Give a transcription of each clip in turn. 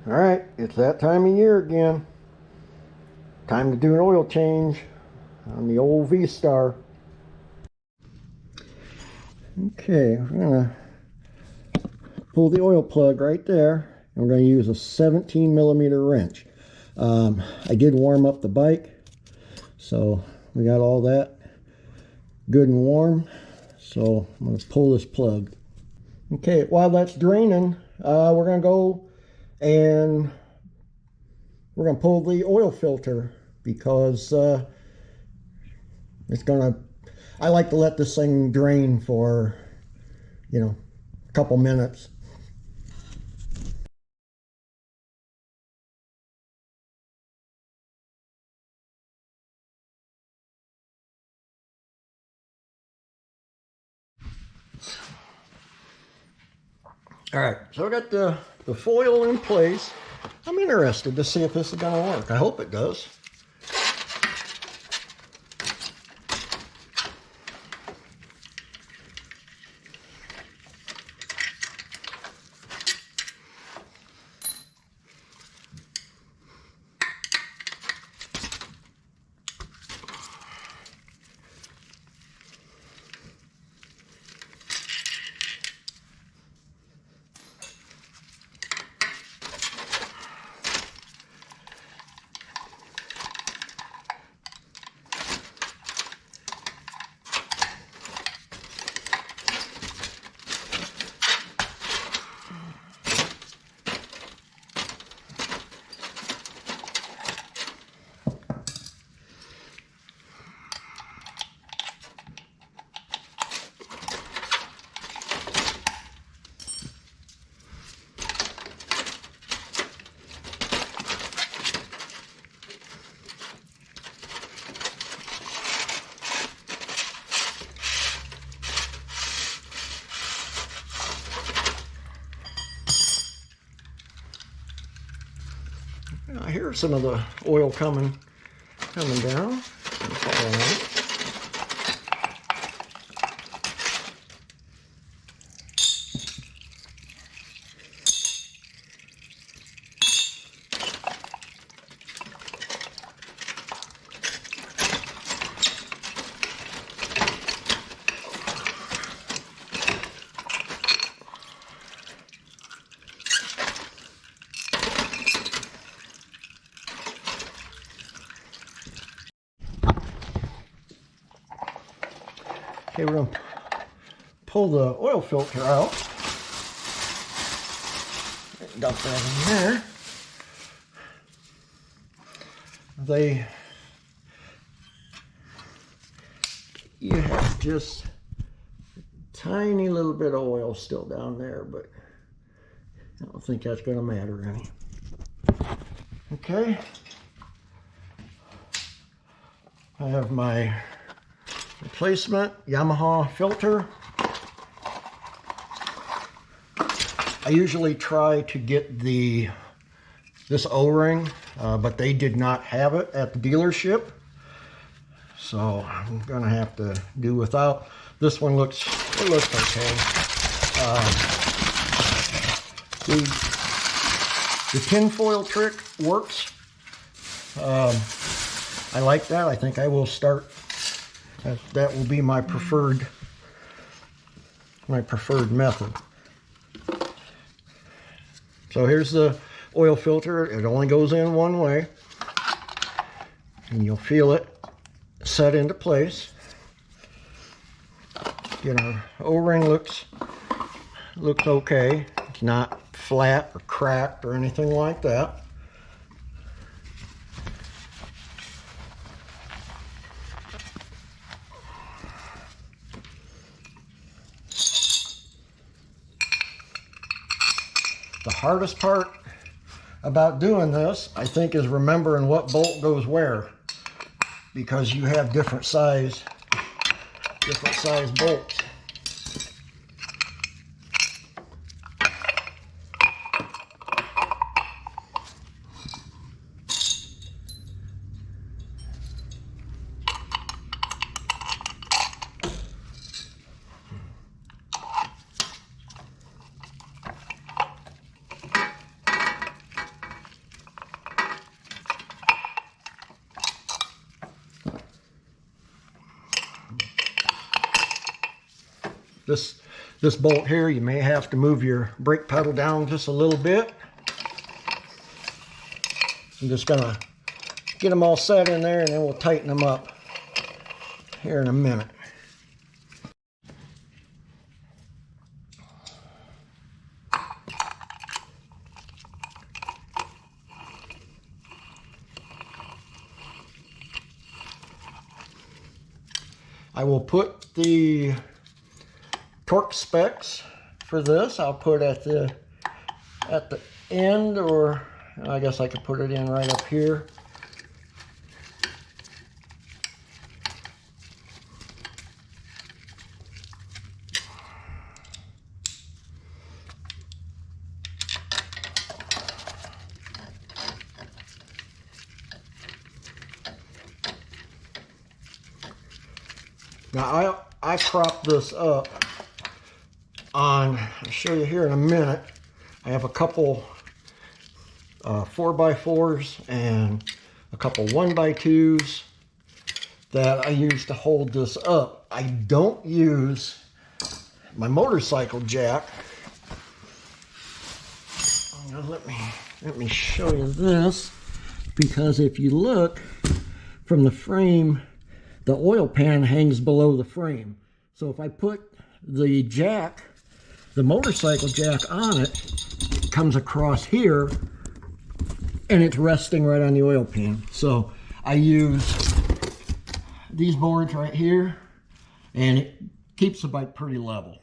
All right, it's that time of year again. Time to do an oil change on the old V-Star. Okay, we're gonna pull the oil plug right there, and we're gonna use a 17 millimeter wrench. I did warm up the bike, so we got all that good and warm. So I'm gonna pull this plug. Okay, while that's draining, we're gonna go and we're going to pull the oil filter because it's going to, I like to let this thing drain for, a couple minutes. All right, so I got the foil in place. I'm interested to see if this is going to work. I hope it does. I hear some of the oil coming down. Okay, we're going to pull the oil filter out. Dump that in there. You have just a tiny little bit of oil still down there, but I don't think that's going to matter any. Okay. I have my replacement Yamaha filter. I usually try to get this O-ring, but they did not have it at the dealership, so I'm gonna have to do without. This one looks okay. The tinfoil trick works. I like that. I think I will start. That will be my preferred method. So here's the oil filter. It only goes in one way, and you'll feel it set into place. O-ring looks okay. It's not flat or cracked or anything like that. The hardest part about doing this, I think, is remembering what bolt goes where, because you have different size bolts. this bolt here, you may have to move your brake pedal down just a little bit. I'm just gonna get them all set in there, and then we'll tighten them up here in a minute. I will put the torque specs for this. I'll put at the end, or I guess I could put it in right up here. Now I prop this up on, I'll show you here in a minute. I have a couple 4x4s and a couple 1x2s that I use to hold this up. I don't use my motorcycle jack. Now let me show you this, because if you look from the frame, the oil pan hangs below the frame. So if I put the jack, the motorcycle jack on it, it comes across here and it's resting right on the oil pan. So I use these boards right here, and it keeps the bike pretty level.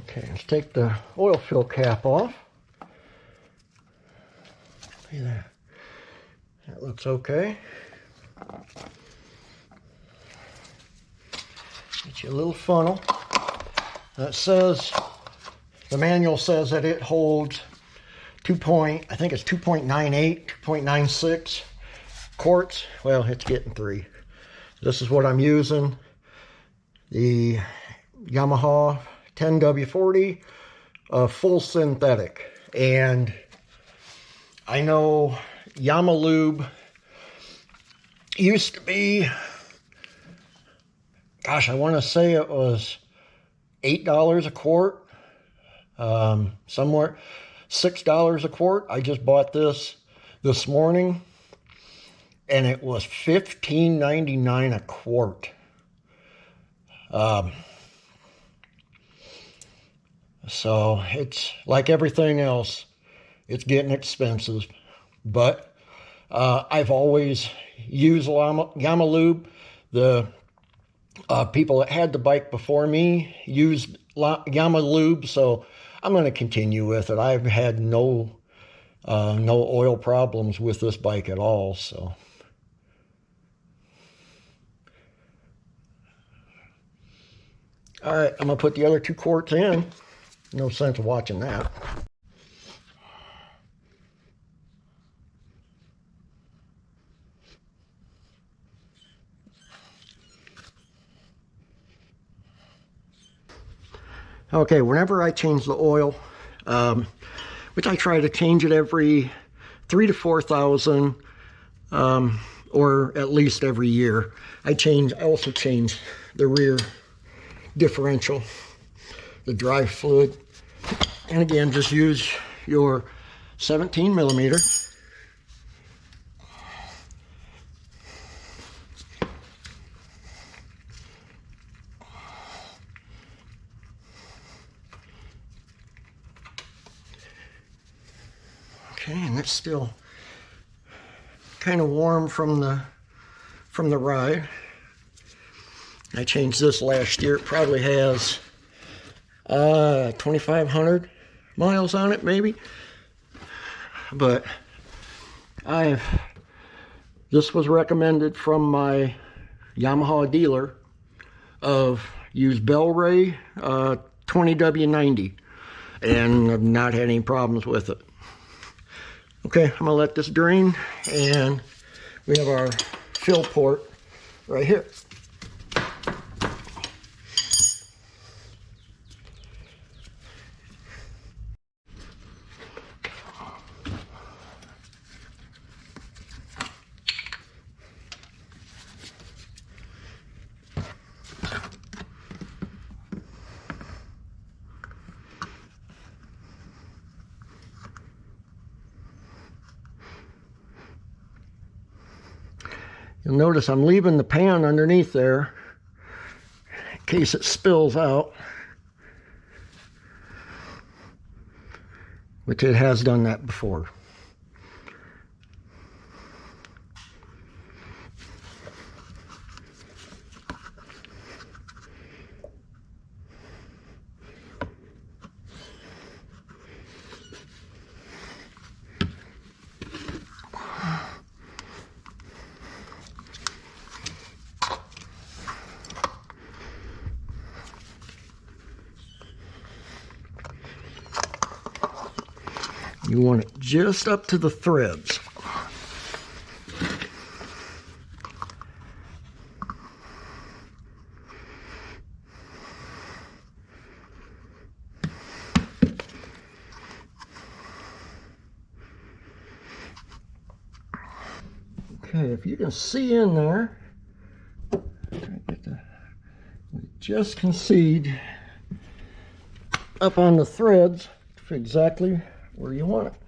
Okay, let's take the oil fill cap off. See there. That looks okay. Get you a little funnel. That says, the manual says that it holds I think it's 2.98, 2.96 quarts. Well, it's getting 3. This is what I'm using. The Yamaha 10W40 full synthetic. And I know Yamalube used to be, gosh, I want to say it was $8 a quart, somewhere $6 a quart. I just bought this morning, and it was $15.99 a quart. So it's like everything else, it's getting expensive, but I've always used Yamalube. The people that had the bike before me used Yamalube, so I'm going to continue with it. I've had no oil problems with this bike at all. So all right, I'm going to put the other 2 quarts in. No sense of watching that. Okay, whenever I change the oil, which I try to change it every 3,000 to 4,000, or at least every year, I also change the rear differential, the drive fluid. And again, just use your 17 millimeter. Okay, and it's still kind of warm from the ride. I changed this last year. It probably has 2,500 miles on it, maybe. But this was recommended from my Yamaha dealer of use Bel-Ray 20W90, and I've not had any problems with it. Okay, I'm gonna let this drain, and we have our fill port right here. You'll notice I'm leaving the pan underneath there in case it spills out, which it has done that before. You want it just up to the threads. Okay, if you can see in there, just concede up on the threads for exactly where you want it.